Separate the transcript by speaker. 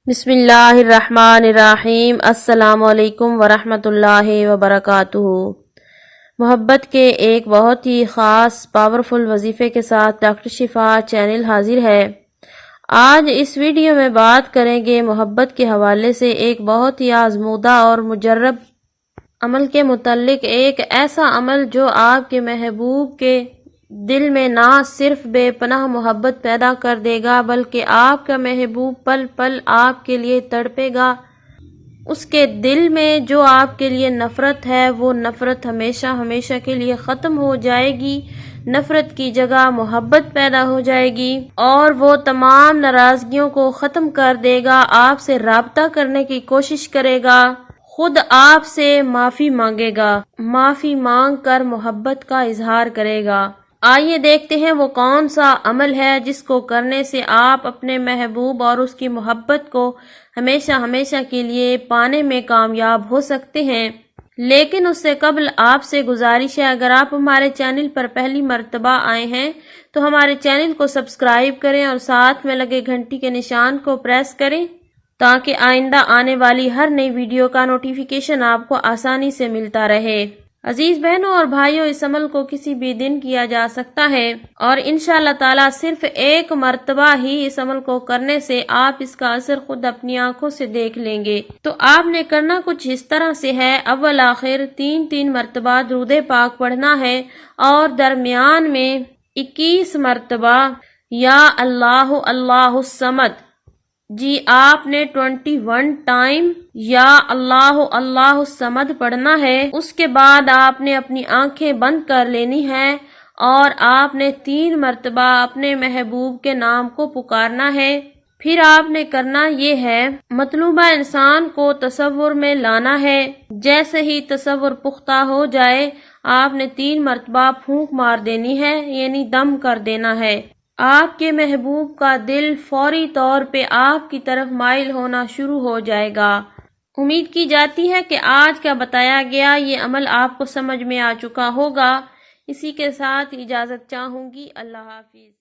Speaker 1: بسم اللہ الرحمن الرحیم۔ السلام علیکم ورحمۃ اللہ وبرکاتہ۔ محبت کے ایک بہت ہی خاص پاورفل وظیفے کے ساتھ ڈاکٹر شفا چینل حاضر ہے۔ آج اس ویڈیو میں بات کریں گے محبت کے حوالے سے ایک بہت ہی آزمودہ اور مجرب عمل کے متعلق، ایک ایسا عمل جو آپ کے محبوب کے دل میں نہ صرف بے پناہ محبت پیدا کر دے گا بلکہ آپ کا محبوب پل پل آپ کے لیے تڑپے گا۔ اس کے دل میں جو آپ کے لیے نفرت ہے وہ نفرت ہمیشہ ہمیشہ کے لیے ختم ہو جائے گی، نفرت کی جگہ محبت پیدا ہو جائے گی اور وہ تمام ناراضگیوں کو ختم کر دے گا، آپ سے رابطہ کرنے کی کوشش کرے گا، خود آپ سے معافی مانگے گا، معافی مانگ کر محبت کا اظہار کرے گا۔ آئیے دیکھتے ہیں وہ کون سا عمل ہے جس کو کرنے سے آپ اپنے محبوب اور اس کی محبت کو ہمیشہ ہمیشہ کے لیے پانے میں کامیاب ہو سکتے ہیں۔ لیکن اس سے قبل آپ سے گزارش ہے، اگر آپ ہمارے چینل پر پہلی مرتبہ آئے ہیں تو ہمارے چینل کو سبسکرائب کریں اور ساتھ میں لگے گھنٹی کے نشان کو پریس کریں تاکہ آئندہ آنے والی ہر نئی ویڈیو کا نوٹیفیکیشن آپ کو آسانی سے ملتا رہے۔ عزیز بہنوں اور بھائیوں، اس عمل کو کسی بھی دن کیا جا سکتا ہے اور انشاءاللہ تعالی صرف ایک مرتبہ ہی اس عمل کو کرنے سے آپ اس کا اثر خود اپنی آنکھوں سے دیکھ لیں گے۔ تو آپ نے کرنا کچھ اس طرح سے ہے، اول آخر 3 مرتبہ درود پاک پڑھنا ہے اور درمیان میں 21 مرتبہ یا اللہ اللہ الصمد، جی آپ نے 21 ٹائم یا اللہ اللہ الصمد پڑھنا ہے۔ اس کے بعد آپ نے اپنی آنکھیں بند کر لینی ہے اور آپ نے 3 مرتبہ اپنے محبوب کے نام کو پکارنا ہے۔ پھر آپ نے کرنا یہ ہے، مطلوبہ انسان کو تصور میں لانا ہے۔ جیسے ہی تصور پختہ ہو جائے آپ نے 3 مرتبہ پھونک مار دینی ہے، یعنی دم کر دینا ہے۔ آپ کے محبوب کا دل فوری طور پہ آپ کی طرف مائل ہونا شروع ہو جائے گا۔ امید کی جاتی ہے کہ آج کا بتایا گیا یہ عمل آپ کو سمجھ میں آ چکا ہوگا۔ اسی کے ساتھ اجازت چاہوں گی، اللہ حافظ۔